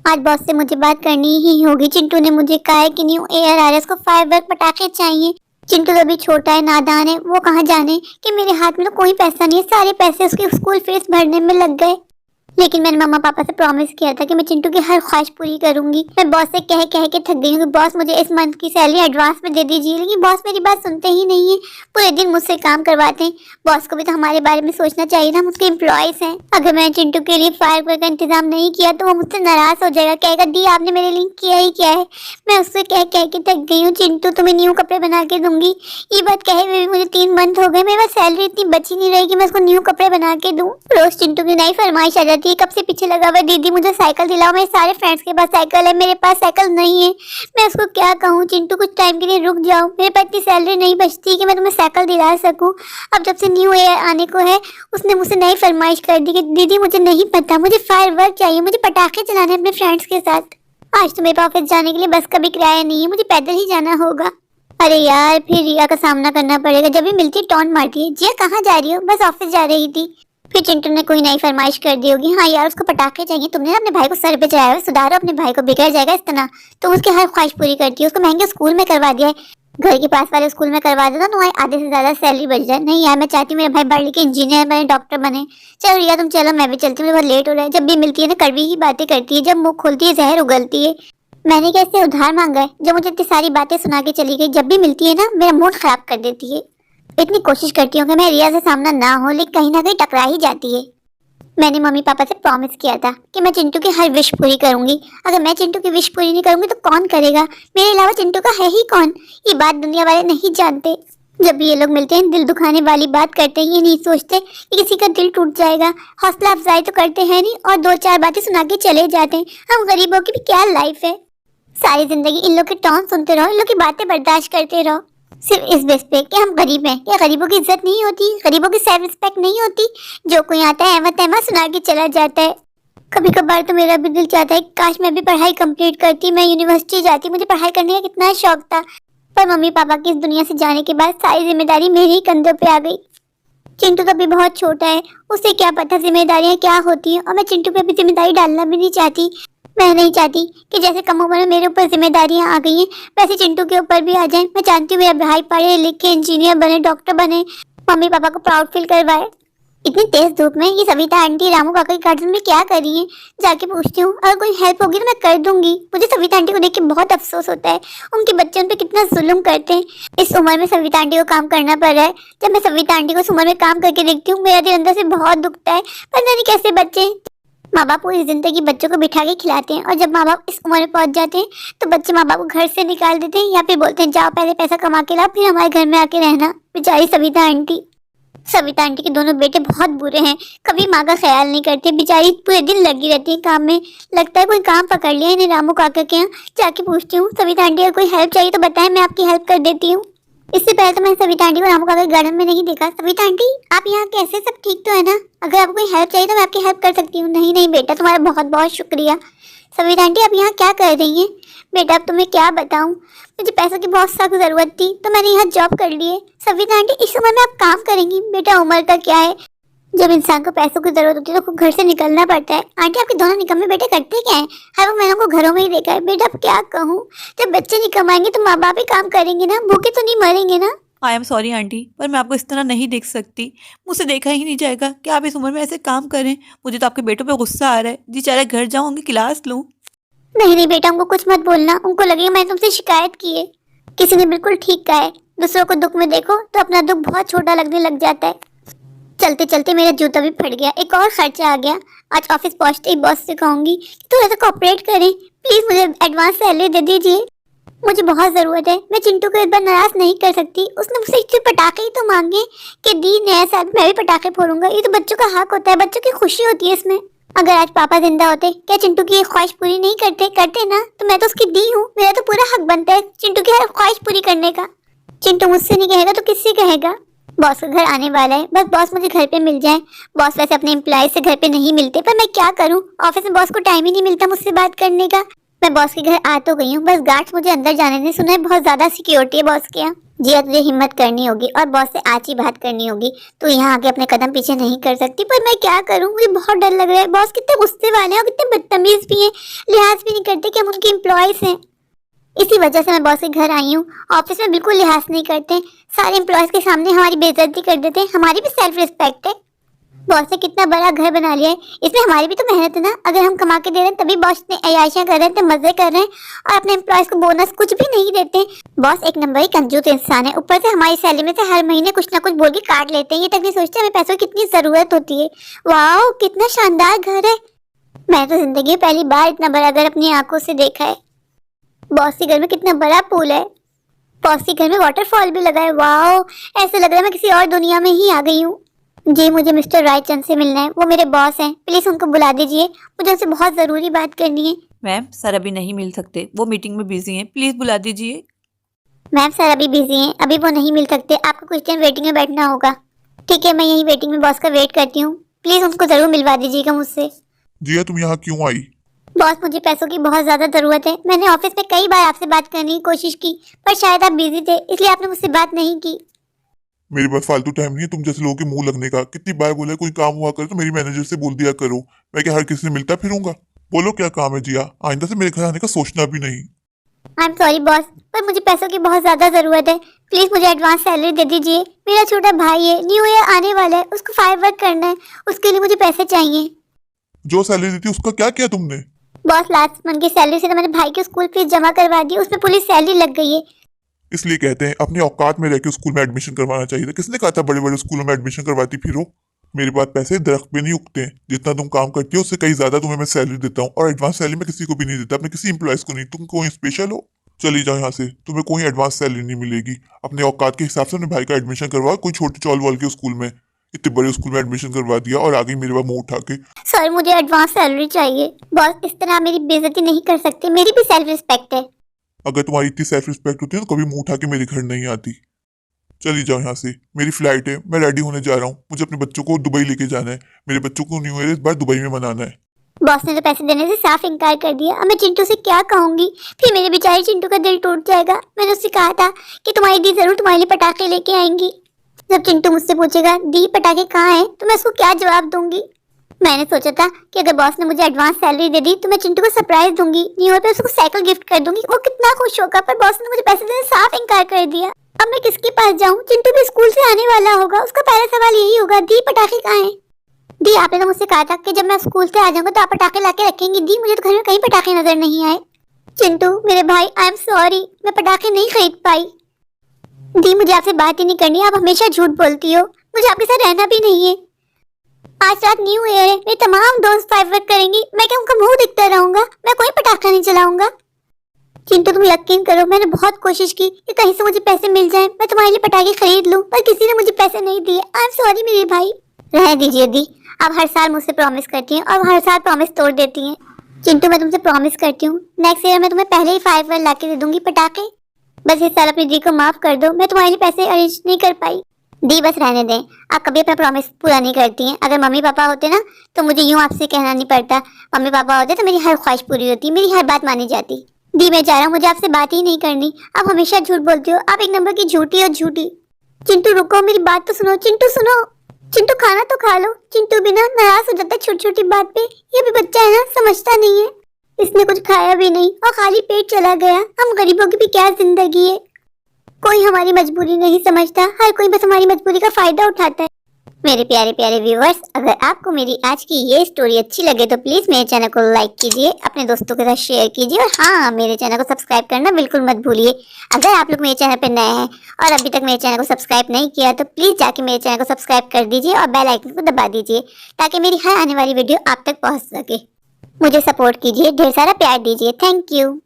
आज बॉस से मुझे बात करनी ही होगी। चिंटू ने मुझे कहा है कि न्यू ईयर आ रहा है, उसको फायरवर्क पटाखे चाहिए। चिंटू तो अभी छोटा है, नादान है, वो कहाँ जाने कि मेरे हाथ में तो कोई पैसा नहीं है, सारे पैसे उसके स्कूल फीस भरने में लग गए। लेकिन मैंने मम्मा पापा से प्रॉमिस किया था कि मैं चिंटू की हर ख्वाहिश पूरी करूंगी। मैं बॉस से कह कह के थक गई हूँ कि बॉस मुझे इस मंथ की सैलरी एडवांस में दे दीजिए, लेकिन बॉस मेरी बात सुनते ही नहीं है। पूरे दिन मुझसे काम करवाते हैं। बॉस को भी तो हमारे बारे में सोचना चाहिए ना, हम उसके एम्प्लॉयज हैं। अगर मैंने चिंटू के लिए फायर का इंतजाम नहीं किया तो वो मुझसे नाराज हो जाएगा, कहेगा दी आपने मेरे लिए किया ही क्या है। मैं उससे कह कह के थक गई हूँ, चिंटू तुम्हें न्यू कपड़े बना के दूंगी। ये बात कहे हुए भी मुझे 3 मंथ हो गए, मेरे पास सैलरी इतनी बची नहीं रही कि मैं उसको न्यू कपड़े बना के दूं। रोज चिंटू की नई फरमाइश आ जाती है, कब से पीछे लगा हुआ दीदी मुझे साइकिल दिलाओ। मेरे सारे फ्रेंड्स के पास साइकिल है, मेरे पास साइकिल नहीं है। मैं उसको क्या कहूँ, चिंटू कुछ टाइम के लिए रुक जाओ, मेरे पास इतनी सैलरी नहीं बचती कि मैं तुम्हें साइकिल दिला सकूँ। अब जब से न्यू ईयर आने को है उसने मुझसे नई फरमाइश कर दी कि दीदी मुझे नहीं पता, मुझे फायरवर्क चाहिए, मुझे पटाखे चलाने अपने फ्रेंड्स के साथ। आज तो मेरे पास ऑफिस जाने के लिए बस का भी किराया नहीं है, मुझे पैदल ही जाना होगा। अरे यार, फिर रिया का सामना करना पड़ेगा। जब भी मिलती है टॉन्ट मारती है, जिया कहाँ जा रही हो? बस ऑफिस जा रही थी। फिर चिंटू ने कोई नई फरमाइश कर दी होगी, हाँ यार उसको पटाखे चाहिए, तुमने ना अपने भाई को सर पे चढ़ाया है, सुधारो अपने भाई को, बिगड़ जाएगा इस तरह। तुम उसकी हर ख्वाहिश पूरी करती है, उसको महंगे स्कूल में करवा दिया है, घर के पास वाले स्कूल में करवा देता तो आधे से ज्यादा सैलरी बच जाए। नहीं यार, मैं चाहती हूँ मेरा भाई पढ़ लिख के इंजीनियर बने, डॉक्टर बने। चलो रिया तुम चलो, मैं भी चलती हूँ, मुझे बहुत लेट हो रहा है। जब भी मिलती है ना कड़वी ही बातें करती है, जब मुंह खोलती है जहर उगलती है। मैंने कैसे उधार मांगा है जो मुझे इतनी सारी बातें सुना के चली गई। जब भी मिलती है ना मेरा मूड खराब कर देती है। इतनी कोशिश करती हूँ कि मैं रिया से सामना ना हो, लेकिन कहीं ना कहीं टकरा ही जाती है। मैंने मम्मी पापा से प्रॉमिस किया था कि मैं चिंटू की हर विश पूरी करूंगी। अगर मैं चिंटू की विश पूरी नहीं करूंगी तो कौन करेगा? मेरे अलावा चिंटू का है ही कौन? ये बात दुनिया वाले नहीं जानते। जब भी ये लोग मिलते हैं दिल दुखाने वाली बात करते हैं, ये नहीं सोचते कि किसी का दिल टूट जाएगा। हौसला अफजाई तो करते हैं नहीं और 2-4 बातें सुना के चले जाते हैं। हम गरीबों की भी क्या लाइफ है, सारी जिंदगी इन लोग के टॉन्ट सुनते रहो, इन लोग की बातें बर्दाश्त करते रहो, सिर्फ इस बेस पे कि हम गरीब हैं। क्या गरीबों की इज्जत नहीं होती? गरीबों की सेल्फ रिस्पेक्ट नहीं होती? जो कोई आता है अहमद तहमद सुना के चला जाता है। कभी कभार तो मेरा भी दिल चाहता है काश मैं भी पढ़ाई कंप्लीट करती, मैं यूनिवर्सिटी जाती, मुझे पढ़ाई करने का कितना शौक था। पर मम्मी पापा की इस दुनिया से जाने के बाद सारी जिम्मेदारी मेरे ही कंधों पे आ गई। चिंटू तो अभी बहुत छोटा है, उसे क्या पता जिम्मेदारियां क्या होती हैं, और मैं चिंटू पे अभी जिम्मेदारी डालना भी नहीं चाहती। मैं नहीं चाहती कि जैसे कम उम्र में मेरे ऊपर जिम्मेदारियां आ गई हैं वैसे चिंटू के ऊपर भी आ जाएं। मैं चाहती हूँ मेरा भाई पढ़े लिखे इंजीनियर बने, डॉक्टर बने, मम्मी पापा को प्राउड फील करवाए। इतनी तेज धूप में ये सविता आंटी रामू काका के गार्डन में क्या कर रही है? जाके पूछती हूँ, अगर कोई हेल्प होगी तो मैं कर दूंगी। मुझे सविता आंटी को देख के बहुत अफसोस होता है, उनके बच्चे उन पे कितना जुल्म करते हैं। इस उम्र में सविता आंटी को काम करना पड़ रहा है। जब मैं सविता आंटी को इस उम्र में काम करके देखती हूँ मेरा दिल अंदर से बहुत दुखता है। पता नहीं कैसे बच्चे, माँ बाप पूरी जिंदगी बच्चों को बिठा के खिलाते हैं और जब माँ बाप इस उम्र में पहुंच जाते हैं तो बच्चे माँ बाप को घर से निकाल देते हैं या फिर बोलते हैं जाओ पहले पैसा कमा के लाओ फिर हमारे घर में आके रहना। बेचारी सविता आंटी के दोनों बेटे बहुत बुरे हैं, कभी माँ का ख्याल नहीं करते। बेचारी पूरे दिन लगी रहती है काम में। लगता है कोई काम पकड़ लिया इन्हें रामू काका के यहाँ। जाके पूछती हूँ सविता आंटी अगर कोई हेल्प चाहिए तो बताएं, मैं आपकी हेल्प कर देती हूँ। इससे पहले तो मैंने सविता आंटी को रामू काका के गार्डन में नहीं देखा। सविता आंटी आप यहाँ कैसे, सब ठीक तो है ना? अगर आपको कोई हेल्प चाहिए तो मैं आपकी हेल्प कर सकती हूँ। नहीं नहीं बेटा, तुम्हारा बहुत बहुत शुक्रिया। सविता आंटी आप यहाँ क्या कर रही हैं? बेटा अब तुम्हें क्या बताऊँ, मुझे पैसों की बहुत सख्त जरूरत थी तो मैंने यहाँ जॉब कर ली है। सविता आंटी इस उम्र में आप काम करेंगी? बेटा उम्र का क्या है, जब इंसान को पैसों की जरूरत होती है तो घर से निकलना पड़ता है। आंटी आपके दोनों निकम्मे बेटे करते क्या है? हर वक्त मैंने उनको घरों में ही देखा है। बेटा अब क्या कहूँ, जब बच्चे नहीं कमाएंगे तो माँ बाप ही काम करेंगे ना, भूखे तो नहीं मरेंगे ना। आई एम सॉरी आंटी, पर मैं आपको इस तरह नहीं देख सकती। मुझसे देखा ही नहीं जाएगा कि आप इस उम्र में ऐसे काम करें। मुझे तो आपके बेटों पे गुस्सा आ रहा है। जी चाहे घर जाऊँ उनकी क्लास लूँ। नहीं नहीं बेटा, उनको कुछ मत बोलना, उनको लगेगा मैंने तुमसे शिकायत की है। किसी ने बिल्कुल ठीक कहा है, दूसरों को दुख में देखो तो अपना दुख बहुत छोटा लगने लग जाता है। चलते चलते मेरा जूता भी फट गया, एक और खर्चा आ गया। आज ऑफिस पहुंचते ही बॉस से कहूंगी कि थोड़ा सा कोऑपरेट करें, प्लीज मुझे एडवांस सैलरी दे दीजिए, मुझे बहुत जरूरत है। मैं चिंटू को इस बार नाराज नहीं कर सकती, उसने मुझसे सिर्फ पटाखे ही तो मांगे कि दी नया साल मैं भी पटाखे फोड़ूंगा। ये तो बच्चों का हक होता है, बच्चों की खुशी होती है इसमें। अगर आज पापा जिंदा होते क्या चिंटू की ख्वाहिश पूरी नहीं करते ना, तो मैं तो उसकी दी हूँ, मेरा तो पूरा हक बनता है चिंटू की हर ख्वाहिश पूरी करने का। चिंटू मुझसे नहीं कहेगा तो किससे कहेगा? बॉस का घर आने वाला है, बस बॉस मुझे घर पे मिल जाए। बॉस वैसे अपने एम्प्लॉय से घर पे नहीं मिलते, पर मैं क्या करूं, ऑफिस में बॉस को टाइम ही नहीं मिलता मुझसे बात करने का। मैं बॉस के घर आ तो गई हूँ, बस गार्ड्स मुझे अंदर जाने दें। सुना है बहुत ज्यादा सिक्योरिटी है बॉस के यहाँ। जिया तुझे हिम्मत करनी होगी और बॉस से आज ही बात करनी होगी। तो यहाँ आके अपने कदम पीछे नहीं कर सकती, पर मैं क्या करूँ, मुझे बहुत डर लग रहा है। बॉस कितने गुस्से वाले हैं और कितने बदतमीज भी हैं, लिहाज भी नहीं करते कि हम उनके एम्प्लॉयज हैं। इसी वजह से मैं बॉस के घर आई हूँ। ऑफिस में बिल्कुल लिहाज नहीं करते, सारे एम्प्लॉयज के सामने हमारी बेइज्जती कर देते हैं। हमारी भी सेल्फ रिस्पेक्ट है। बॉस ने कितना बड़ा घर बना लिया है, इसमें हमारी भी तो मेहनत है ना। अगर हम कमा के दे रहे हैं तभी बॉस ने अयाशियां कर रहे हैं, तो मजे कर रहे हैं और अपने एम्प्लॉयज को बोनस कुछ भी नहीं देते। बॉस एक नंबर ही कंजूस इंसान है, ऊपर से हमारी सैलरी में से हर महीने कुछ ना कुछ बोल के काट लेते हैं। ये तक नहीं सोचते हमें पैसों की कितनी जरूरत होती है। वाह कितना शानदार घर है। मैं तो जिंदगी में पहली बार इतना बड़ा घर अपनी आंखों से देखा है। बॉस के घर में कितना बड़ा पूल है, बॉस के घर में वाटरफॉल भी लगा है। वाह ऐसा लग रहा है मैं किसी और दुनिया में ही आ गई हूँ। जी मुझे मिस्टर रायचंद से मिलना है, वो मेरे बॉस हैं, प्लीज उनको बुला दीजिए, मुझे उनसे बहुत जरूरी बात करनी है। मैम सर अभी नहीं मिल सकते, वो मीटिंग में बिजी हैं, प्लीज बुला दीजिए। मैम सर अभी बिजी हैं, अभी वो नहीं मिल सकते, आपको कुछ टाइम वेटिंग में बैठना होगा। ठीक है मैं यही वेटिंग में बॉस का वेट करती हूँ, प्लीज उनको जरूर मिलवा दीजिएगा मुझसे। जिया तुम यहाँ क्यों आई? बॉस मुझे पैसों की बहुत ज्यादा जरूरत है। मैंने ऑफिस में कई बार आपसे बात करने की कोशिश की, पर शायद आप बिजी थे, इसलिए आपने मुझसे बात नहीं की। मेरे पास फालतू टाइम नहीं है तुम जैसे लोगों के मुंह लगने का। कितनी बार बोला कोई काम हुआ करे तो मेरी मैनेजर से बोल दिया करो। मैं क्या हर किसी से मिलता फिरूंगा? बोलो क्या काम है जिया, आइंदा से मेरे घर आने का सोचना भी नहीं। आई एम सॉरी बॉस, पर मुझे पैसों की बहुत ज्यादा जरूरत है। प्लीज मुझे एडवांस सैलरी दे दीजिए। मेरा छोटा भाई है, न्यू ईयर आने वाला है, उसको फायर वर्क करना है, उसके लिए मुझे पैसे चाहिए। जो सैलरी दी थी उसका क्या किया तुमने? बॉस लास्ट मंथ की सैलरी से तो मैंने भाई की स्कूल फीस जमा करवा दी, उसमें पूरी सैलरी लग गई है। इसलिए कहते हैं अपने औकात में रह के स्कूल में एडमिशन करवाना चाहिए था। किसने कहा था बड़े बड़े स्कूलों में एडमिशन करवाती फिरो? मेरे पास पैसे दरख्त पे नहीं उगते हैं। जितना तुम काम करती हो उससे कहीं ज्यादा तुम्हें मैं सैलरी देता हूँ, और एडवांस सैलरी मैं किसी को भी नहीं देता, अपने किसी एम्प्लॉयज को नहीं। तुम कोई स्पेशल हो? चली जाओ यहाँ से, तुम्हें कोई एडवांस सैलरी नहीं मिलेगी। अपने औकात के हिसाब से अपने भाई का एडमिशन करवाओ, कोई छोटे चौल वाल के स्कूल में। इतने बड़े स्कूल में एडमिशन करवा दिया और आ गई मेरे पास मुंह उठा के। सर मुझे एडवांस सैलरी चाहिए। बॉस इस तरह आप मेरी बेइज्जती नहीं कर सकते, मेरी भी सेल्फ रिस्पेक्ट है। अगर तुम्हारी इतनी सेल्फ रिस्पेक्ट होती है तो कभी मुंह उठा के मेरे घर नहीं आती। चली जाओ यहाँ से, मेरी फ्लाइट है, मैं रेडी होने जा रहा हूँ। मुझे अपने बच्चों को दुबई लेके जाना है। मेरे बच्चों को न्यू ईयर इस बार दुबई में मनाना है। बॉस ने तो पैसे देने से साफ इनकार कर दिया। अब मैं चिंटू से क्या कहूंगी, फिर मेरे बेचारे चिंटू का दिल टूट जाएगा। मैंने उससे कहा था कि तुम्हारी दी जरूर तुम्हारे लिए पटाखे लेके आएंगी। जब चिंटू मुझसे पूछेगा दी पटाखे कहाँ हैं, तो मैं उसको क्या जवाब दूंगी। मैंने सोचा था कि अगर बॉस ने मुझे एडवांस सैलरी दे दी तो मैं चिंटू को सरप्राइज दूंगी, न्यू ईयर पे उसको साइकिल गिफ्ट कर दूंगी, वो कितना खुश होगा। पर बॉस ने मुझे पैसे देने से साफ इनकार कर दिया। अब मैं किसके पास जाऊं? चिंटू भी स्कूल से आने वाला होगा, उसका पहला सवाल यही होगा दी पटाखे कहाँ हैं। दी आपने तो मुझसे कहा था कि जब मैं स्कूल से आ जाऊंगा तो आप पटाखे लाके रखेंगी। दी मुझे तो घर में कहीं पटाखे नजर नहीं आए। चिंटू मेरे भाई आई एम सॉरी, मैं पटाखे नहीं खरीद पाई। दी मुझे आपसे बात ही नहीं करनी, आप हमेशा झूठ बोलती हो, मुझे आपके साथ रहना भी नहीं है। आज रात न्यू ईयर है, मेरे तमाम दोस्त फायरवर्क करेंगी, मैं क्या उनका मुंह दिखता रहूंगा? मैं कोई पटाखा नहीं चलाऊंगा। चिंटू तुम यकीन करो, मैंने बहुत कोशिश की कि कहीं से मुझे पैसे मिल जाएं, मैं तुम्हारे लिए पटाखे खरीद लूं, पर किसी ने मुझे पैसे नहीं दिए। आई एम सॉरी मेरे भाई। रह दीजिए दी, आप हर साल मुझसे प्रॉमिस करती हैं और हर साल प्रॉमिस तोड़ देती हैं। चिंटू मैं तुमसे प्रॉमिस करती हूँ नेक्स्ट ईयर मैं तुम्हें पहले ही फायरवर्क लाके दे दूंगी पटाखे। बस इस साल अपनी दी को माफ कर दो, मैं तुम्हारे लिए पैसे अरेंज नहीं कर पाई। दी बस रहने दें, आप कभी अपना प्रॉमिस पूरा नहीं करती हैं। अगर मम्मी पापा होते ना तो मुझे यूं आपसे कहना नहीं पड़ता। मम्मी पापा होते तो मेरी हर ख्वाहिश पूरी होती, मेरी हर बात मानी जाती। दी मैं जा रहा हूँ, मुझे आपसे बात ही नहीं करनी। आप हमेशा झूठ बोलती हो, आप एक नंबर की झूठी और झूठी। चिंटू रुको, मेरी बात तो सुनो। चिंटू सुनो, चिंटू खाना तो खा लो। चिंटू भी ना नाराज हो जाता है छोटी छोटी बात पे। ये भी बच्चा है ना, समझता नहीं है। इसने कुछ खाया भी नहीं और खाली पेट चला गया। हम गरीबों की भी क्या जिंदगी है। कोई हमारी मजबूरी नहीं समझता, हर कोई बस हमारी मजबूरी का फायदा उठाता है। मेरे प्यारे प्यारे व्यूअर्स, अगर आपको मेरी आज की ये स्टोरी अच्छी लगे तो प्लीज मेरे चैनल को लाइक कीजिए, अपने दोस्तों के साथ शेयर कीजिए, और हाँ मेरे चैनल को सब्सक्राइब करना बिल्कुल मत भूलिए। अगर आप लोग मेरे चैनल पर नए हैं और अभी तक मेरे चैनल को सब्सक्राइब नहीं किया तो प्लीज जाके मेरे चैनल को सब्सक्राइब कर दीजिए और बेल आइकन को दबा दीजिए, ताकि मेरी हर आने वाली वीडियो आप तक पहुँच सके। मुझे सपोर्ट कीजिए, ढेर सारा प्यार दीजिए। Thank you.